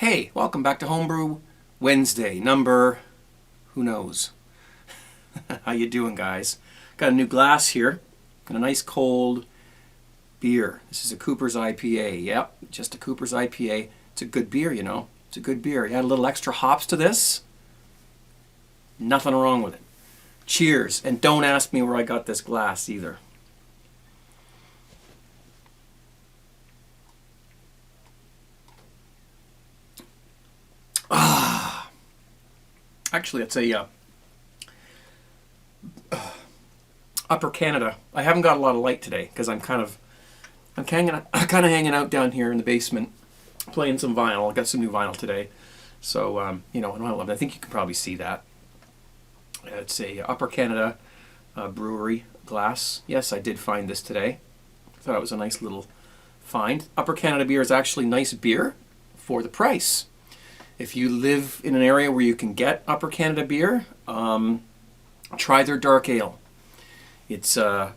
Hey, welcome back to Homebrew Wednesday, number, who knows? How you doing, guys? Got a new glass here, and a nice cold beer. This is a Cooper's IPA. Yep, just a Cooper's IPA. It's a good beer, you know. It's a good beer. You add a little extra hops to this, nothing wrong with it. Cheers, and don't ask me where I got this glass either. Actually, it's a Upper Canada. I haven't got a lot of light today because I'm kind of hanging out down here in the basement, playing some vinyl. I got some new vinyl today, so you know, I think you can probably see that. It's a Upper Canada brewery glass. Yes, I did find this today. I thought it was a nice little find. Upper Canada beer is actually nice beer for the price. If you live in an area where you can get Upper Canada beer, try their dark ale. It's a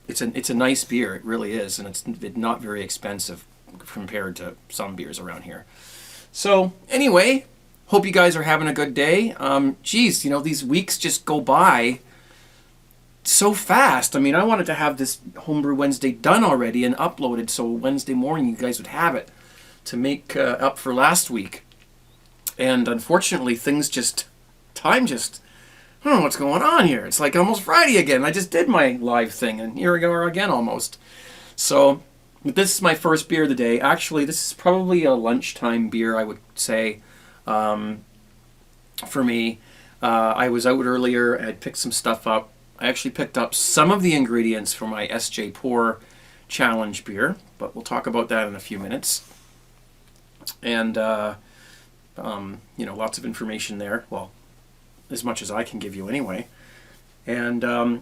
nice beer. It really is, and it's not very expensive compared to some beers around here. So anyway, hope you guys are having a good day. Geez, you know, these weeks just go by so fast. I mean, I wanted to have this Homebrew Wednesday done already and uploaded so Wednesday morning you guys would have it to make up for last week. And unfortunately, time just, I don't know what's going on here. It's like almost Friday again. I just did my live thing, and here we go again almost. So, this is my first beer of the day. Actually, this is probably a lunchtime beer, I would say, for me. I was out earlier, I had picked some stuff up. I actually picked up some of the ingredients for my SJ Pour Challenge beer, but we'll talk about that in a few minutes. And, you know, lots of information there. Well, as much as I can give you anyway. And I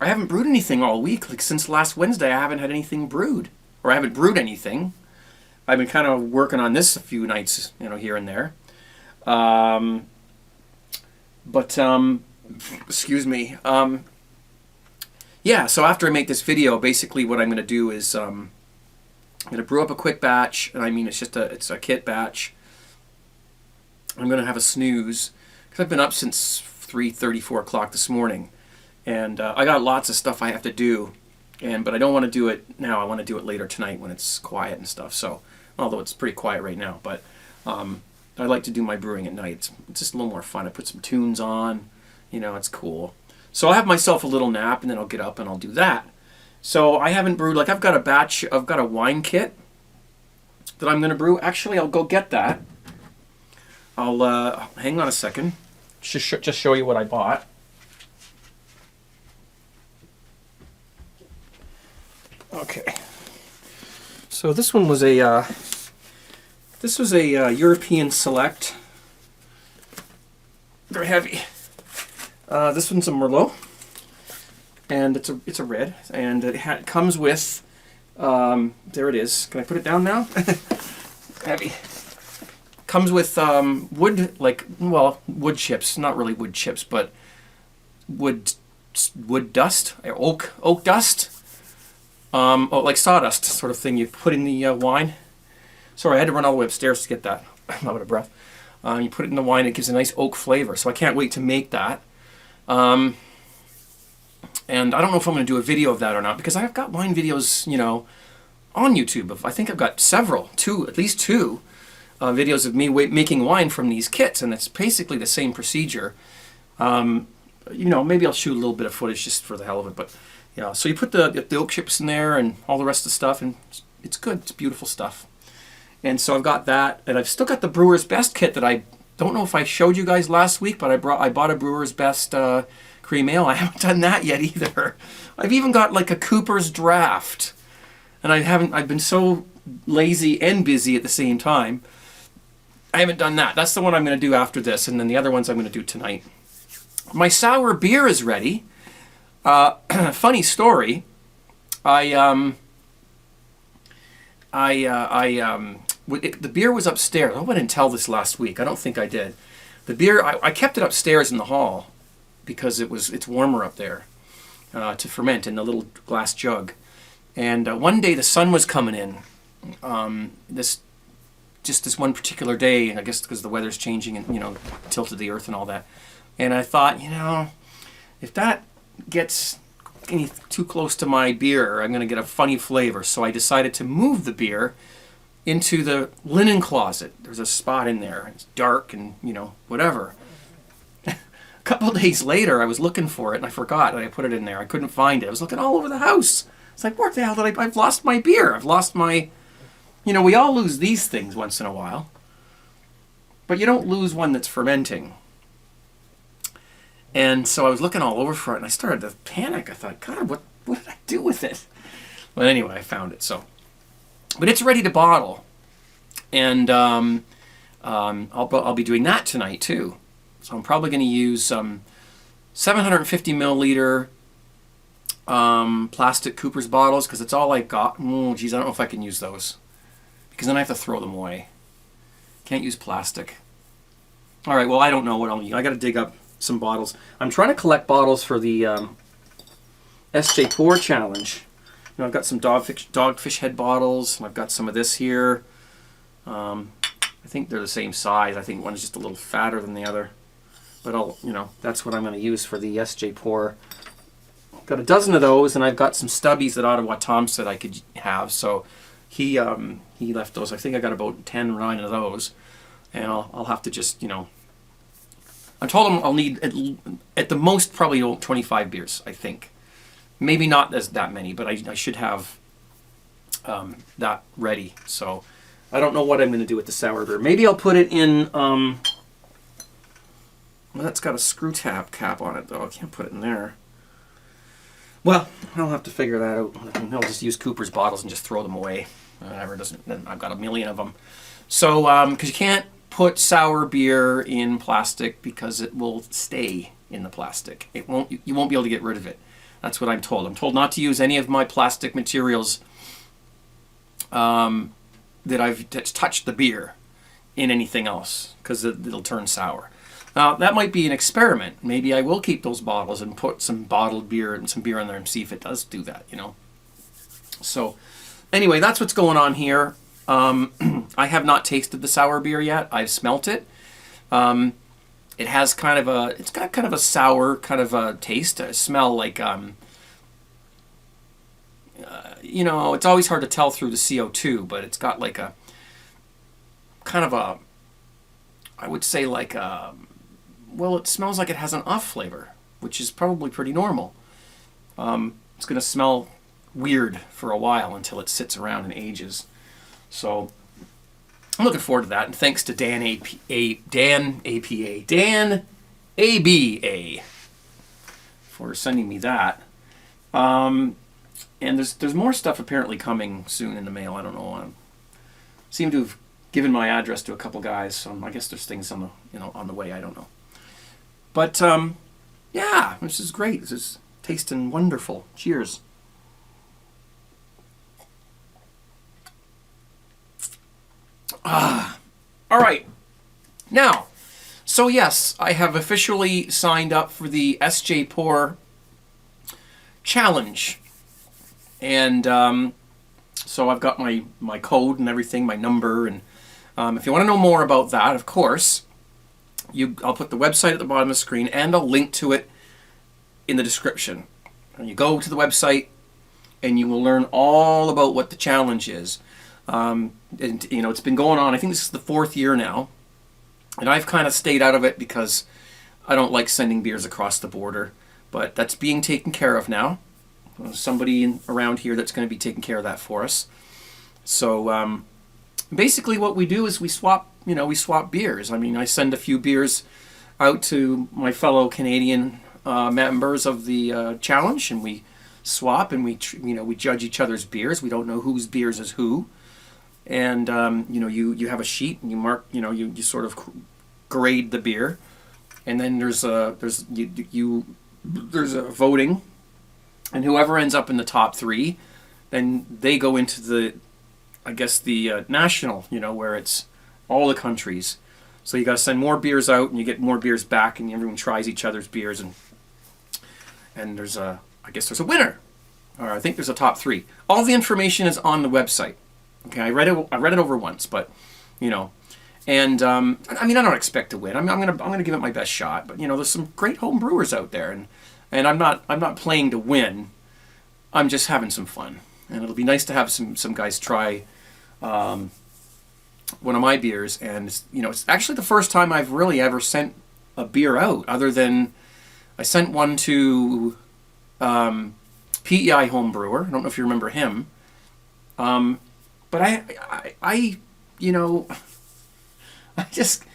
haven't brewed anything all week. Like since last Wednesday, I haven't had anything brewed. Or I haven't brewed anything. I've been kind of working on this a few nights, you know, here and there. Excuse me. Yeah, so after I make this video, basically what I'm going to do is I'm going to brew up a quick batch. And I mean, it's a kit batch. I'm going to have a snooze because I've been up since 3:30, 4 o'clock this morning, and I got lots of stuff I have to do, but I don't want to do it now. I want to do it later tonight when it's quiet and stuff. So, although it's pretty quiet right now, but I like to do my brewing at night. It's just a little more fun. I put some tunes on, you know, it's cool. So I'll have myself a little nap, and then I'll get up and I'll do that. So I haven't brewed. Like I've got a wine kit that I'm going to brew. Actually, I'll go get that. I'll hang on a second. Just show you what I bought. Okay. So this one was a European Select. Very heavy. This one's a Merlot, and it's a red, and it comes with. There it is. Can I put it down now? Heavy. Comes with wood chips, not really wood chips, but wood dust, oak dust, like sawdust sort of thing you put in the wine. Sorry, I had to run all the way upstairs to get that. I'm out of breath. You put it in the wine, it gives a nice oak flavor, so I can't wait to make that. And I don't know if I'm going to do a video of that or not, because I've got wine videos, you know, on YouTube. I think I've got at least two. Videos of me making wine from these kits, and it's basically the same procedure. You know, maybe I'll shoot a little bit of footage just for the hell of it, but yeah. So you put the oak chips in there and all the rest of the stuff, and it's good. It's beautiful stuff. And so I've got that, and I've still got the Brewer's Best kit that I don't know if I showed you guys last week, but I bought a Brewer's Best cream ale. I haven't done that yet either. I've even got like a Cooper's Draft, and I've been so lazy and busy at the same time. I haven't done that. That's the one I'm going to do after this, and then the other ones I'm going to do tonight. My sour beer is ready. Funny story. The beer was upstairs. I hope I didn't tell this last week. I don't think I did. The beer, I kept it upstairs in the hall because it's warmer up there to ferment in the little glass jug. And one day the sun was coming in. This just this one particular day, I guess because the weather's changing and, tilted the earth and all that. And I thought, if that gets any too close to my beer, I'm going to get a funny flavor. So I decided to move the beer into the linen closet. There's a spot in there. It's dark and, whatever. A couple of days later, I was looking for it and I forgot that I put it in there. I couldn't find it. I was looking all over the house. It's like, what the hell did I've lost my beer. I've lost my, we all lose these things once in a while. But you don't lose one that's fermenting. And so I was looking all over for it and I started to panic. I thought, God, what did I do with it? Well, anyway, I found it. But it's ready to bottle. And I'll be doing that tonight too. So I'm probably going to use some 750 milliliter plastic Cooper's bottles because it's all I got. Oh, geez, I don't know if I can use those because then I have to throw them away. Can't use plastic. All right, well, I don't know what I'll use. I got to dig up some bottles. I'm trying to collect bottles for the SJ Pour Challenge. I've got some dogfish head bottles, and I've got some of this here. I think they're the same size. I think one is just a little fatter than the other. But that's what I'm going to use for the SJ Pour. Got a dozen of those, and I've got some stubbies that Ottawa Tom said I could have. So he left those. I think I got about 10 or 9 of those, and I'll have to just I told him I'll need at the most probably 25 beers. I think maybe not that many, but I should have that ready. So I don't know what I'm going to do with the sour beer. Maybe I'll put it in. Well, that's got a screw cap on it though. I can't put it in there. Well, I'll have to figure that out. I'll just use Cooper's bottles and just throw them away. Whatever, then I've got a million of them. So, because you can't put sour beer in plastic because it will stay in the plastic. You won't be able to get rid of it. That's what I'm told. I'm told not to use any of my plastic materials that I've touched the beer in anything else because it'll turn sour. Now, that might be an experiment. Maybe I will keep those bottles and put some bottled beer and some beer in there and see if it does do that, So, anyway, that's what's going on here. I have not tasted the sour beer yet. I've smelt it. It has it's got kind of a sour kind of a taste, a smell like, it's always hard to tell through the CO2, but it's got like a kind of a, I would say like it smells like it has an off flavor, which is probably pretty normal. It's going to smell weird for a while until it sits around and ages. So I'm looking forward to that, and thanks to Dan ABA for sending me that. And there's more stuff apparently coming soon in the mail. I don't know. I seem to have given my address to a couple guys, so I guess there's things on the way. I don't know. But yeah, this is great. This is tasting wonderful. Cheers. All right. Now, so yes, I have officially signed up for the SJ Pour Challenge. And so I've got my code and everything, my number. And if you want to know more about that, of course, I'll put the website at the bottom of the screen and I'll link to it in the description. And you go to the website and you will learn all about what the challenge is. And it's been going on. I think this is the 4th year now, and I've kind of stayed out of it because I don't like sending beers across the border. But that's being taken care of now. There's somebody around here that's going to be taking care of that for us. So basically, what we do is we swap beers. I mean, I send a few beers out to my fellow Canadian members of the challenge, and we swap and we judge each other's beers. We don't know whose beers is who. And you have a sheet and you mark, you sort of grade the beer, and then there's a voting, and whoever ends up in the top 3, then they go into the national, where it's all the countries. So you got to send more beers out, and you get more beers back, and everyone tries each other's beers, and there's a winner, or I think there's a top 3. All the information is on the website. Okay, I read it over once, but you know. And I mean, I don't expect to win. I'm gonna give it my best shot. But you know, there's some great home brewers out there, and I'm not playing to win. I'm just having some fun, and it'll be nice to have some guys try one of my beers. And you know, it's actually the first time I've really ever sent a beer out, other than I sent one to PEI home brewer. I don't know if you remember him. But I you know,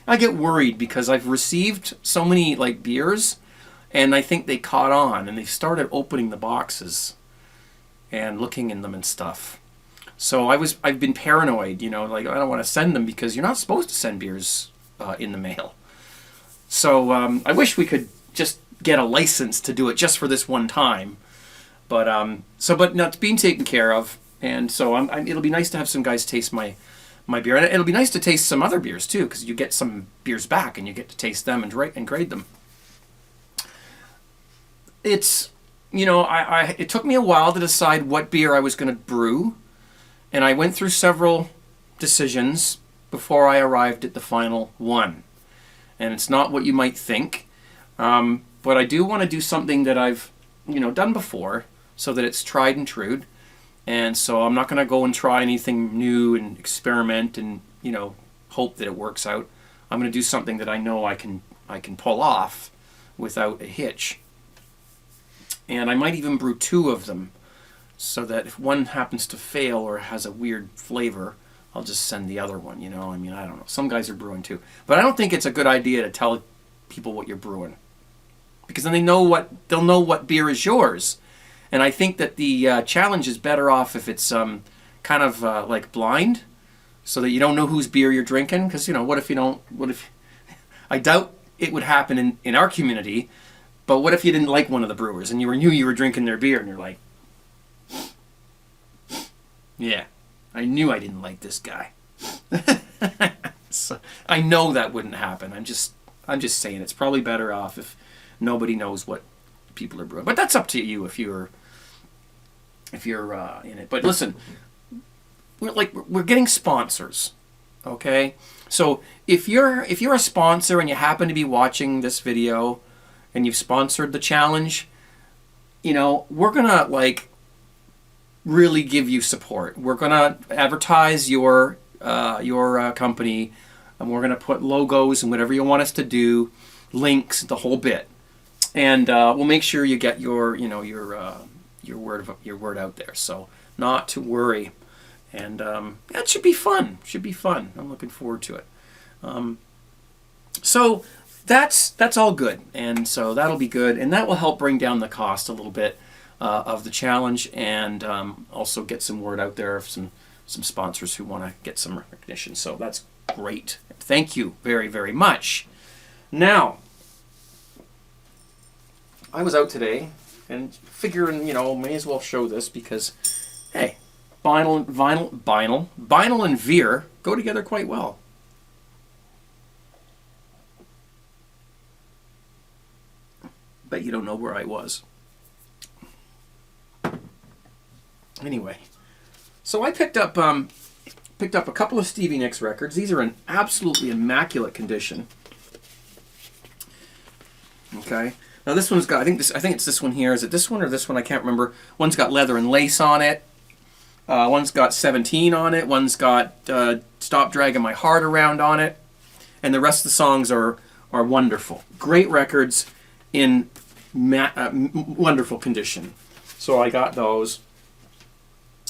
I get worried because I've received so many like beers, and I think they caught on and they started opening the boxes and looking in them and stuff. So I've been paranoid, you know, like I don't want to send them because you're not supposed to send beers in the mail. So I wish we could just get a license to do it just for this one time. But but no, it's being taken care of, and so it'll be nice to have some guys taste my beer, and it'll be nice to taste some other beers too, because you get some beers back and you get to taste them and grade them. It's, you know, it took me a while to decide what beer I was going to brew, and I went through several decisions before I arrived at the final one. And it's not what you might think, but I do want to do something that I've, you know, done before, so that it's tried and true. And so I'm not going to go and try anything new and experiment and, you know, hope that it works out. I'm going to do something that I know I can pull off without a hitch. And I might even brew two of them, so that if one happens to fail or has a weird flavor, I'll just send the other one, you know. I mean, I don't know. Some guys are brewing too. But I don't think it's a good idea to tell people what you're brewing, because then they'll know what beer is yours. And I think that the challenge is better off if it's kind of like blind, so that you don't know whose beer you're drinking. Because, you know, what if I doubt it would happen in our community, but what if you didn't like one of the brewers and knew you were drinking their beer and you're like, yeah, I knew I didn't like this guy. So I know that wouldn't happen. I'm just saying it's probably better off if nobody knows what people are brewing. But that's up to you if you're in it. But listen, we're getting sponsors, okay? So if you're a sponsor and you happen to be watching this video and you've sponsored the challenge, you know, we're gonna like really give you support. We're gonna advertise your company, and we're gonna put logos and whatever you want us to do, links, the whole bit, and we'll make sure you get your word out there. So not to worry, and that should be fun. I'm looking forward to it. So that's all good, and so that'll be good, and that will help bring down the cost a little bit of the challenge, and also get some word out there of some sponsors who want to get some recognition. So that's great. Thank you very, very much. Now, I was out today and figuring, you know, may as well show this because, hey, vinyl and beer go together quite well. Bet you don't know where I was. Anyway, so I picked up a couple of Stevie Nicks records. These are in absolutely immaculate condition. Okay. Now this one's got, I think it's this one here. Is it this one or this one? I can't remember. One's got Leather and Lace on it. One's got 17 on it. One's got Stop Dragging My Heart Around on it. And the rest of the songs are wonderful. Great records in wonderful condition. So I got those.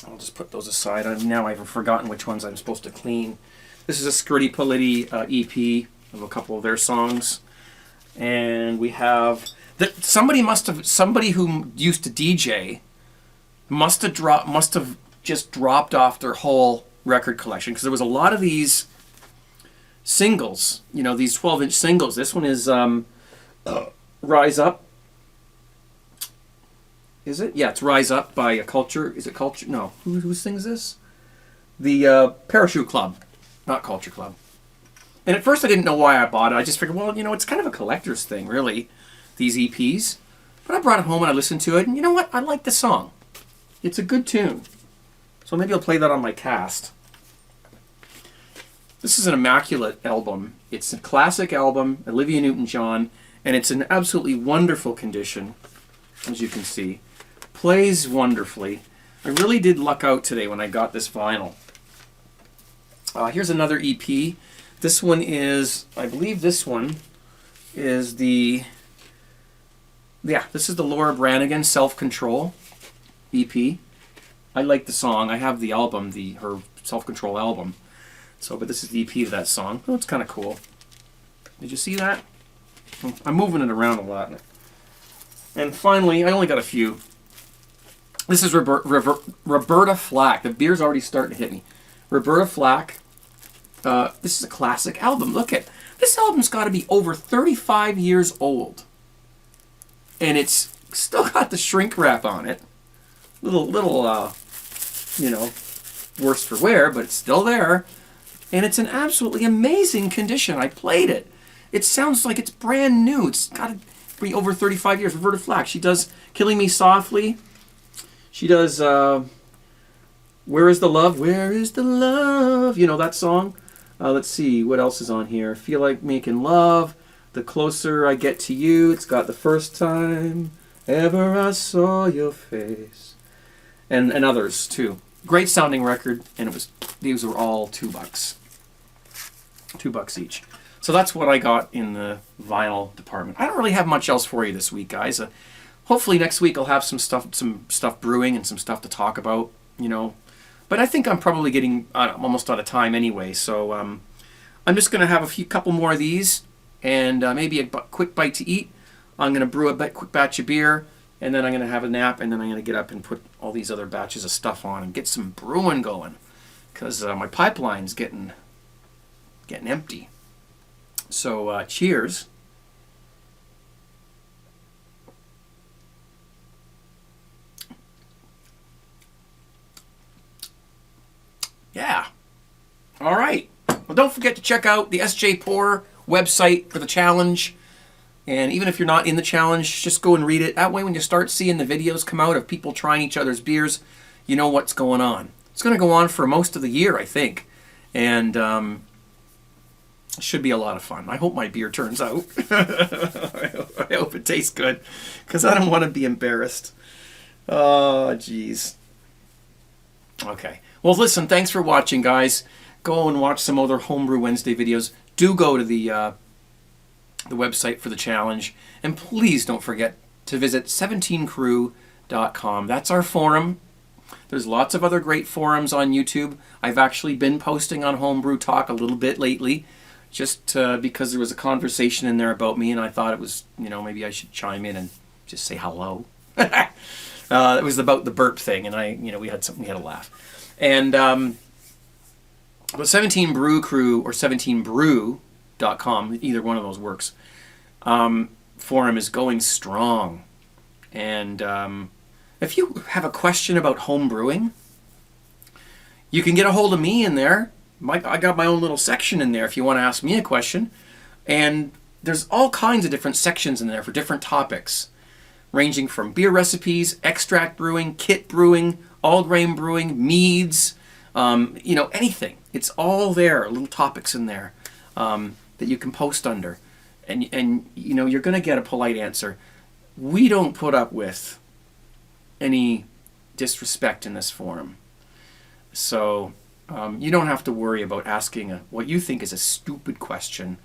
I'll just put those aside. Now I've forgotten which ones I'm supposed to clean. This is a Scritti Politti EP of a couple of their songs. And we have somebody who used to DJ must have just dropped off their whole record collection, because there was a lot of these singles, you know, these 12-inch singles. This one is Rise Up. Is it? Yeah, it's Rise Up by Culture. Is it Culture? No. Who sings this? The Parachute Club, not Culture Club. And at first I didn't know why I bought it. I just figured, well, you know, it's kind of a collector's thing, really, these EPs. But I brought it home and I listened to it, and you know what? I like the song. It's a good tune. So maybe I'll play that on my cast. This is an immaculate album. It's a classic album, Olivia Newton-John, and it's in absolutely wonderful condition, as you can see. Plays wonderfully. I really did luck out today when I got this vinyl. Here's another EP. This one is, I believe this one is the, this is the Laura Branigan Self-Control EP. I like the song. I have the album, her Self-Control album. So, but this is the EP of that song. Oh, it's kind of cool. Did you see that? I'm moving it around a lot. And finally, I only got a few. This is Roberta Flack. The beer's already starting to hit me. Roberta Flack. This is a classic album. Look at this album's got to be over 35 years old, and it's still got the shrink wrap on it. Little, you know, worse for wear, but it's still there, and it's in absolutely amazing condition. I played it. It sounds like it's brand new. It's got to be over 35 years. Roberta Flack. She does "Killing Me Softly." She does "Where Is the Love? Where Is the Love?" You know that song. Let's see, what else is on here? "Feel Like Making Love," "The Closer I Get to You." It's got "The First Time Ever I Saw Your Face," and others too. Great sounding record, and these were all $2. $2 each. So that's what I got in the vinyl department. I don't really have much else for you this week, guys. Hopefully next week I'll have some stuff brewing and some stuff to talk about, you know. But I think I'm probably getting almost out of time anyway, so I'm just going to have a couple more of these, and maybe a quick bite to eat. I'm going to brew a quick batch of beer, and then I'm going to have a nap, and then I'm going to get up and put all these other batches of stuff on and get some brewing going, because my pipeline's getting empty. So cheers. Yeah. All right. Well, don't forget to check out the SJ Pour website for the challenge. And even if you're not in the challenge, just go and read it. That way, when you start seeing the videos come out of people trying each other's beers, you know what's going on. It's going to go on for most of the year, I think. And it should be a lot of fun. I hope my beer turns out. I hope it tastes good, because I don't want to be embarrassed. Oh, jeez. Okay. Well, listen, thanks for watching, guys. Go and watch some other Homebrew Wednesday videos. Do go to the website for the challenge. And please don't forget to visit 17crew.com. That's our forum. There's lots of other great forums on YouTube. I've actually been posting on Homebrew Talk a little bit lately, just because there was a conversation in there about me, and I thought it was, you know, maybe I should chime in and just say hello. It was about the burp thing, and we had a laugh. And the 17 Brew Crew or 17brew.com, either one of those works, forum is going strong. And if you have a question about home brewing, you can get a hold of me in there. I got my own little section in there if you want to ask me a question. And there's all kinds of different sections in there for different topics, ranging from beer recipes, extract brewing, kit brewing, all-grain brewing, meads, anything. It's all there, little topics in there that you can post under. And you're going to get a polite answer. We don't put up with any disrespect in this forum. So you don't have to worry about asking what you think is a stupid question.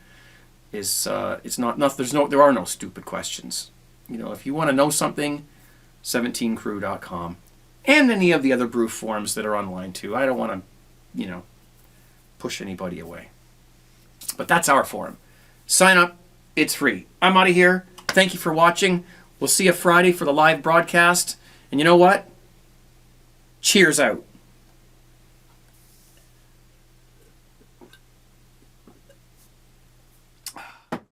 There are no stupid questions. If you want to know something, 17crew.com. And any of the other brew forums that are online too. I don't want to, push anybody away. But that's our forum. Sign up. It's free. I'm out of here. Thank you for watching. We'll see you Friday for the live broadcast. And you know what? Cheers out.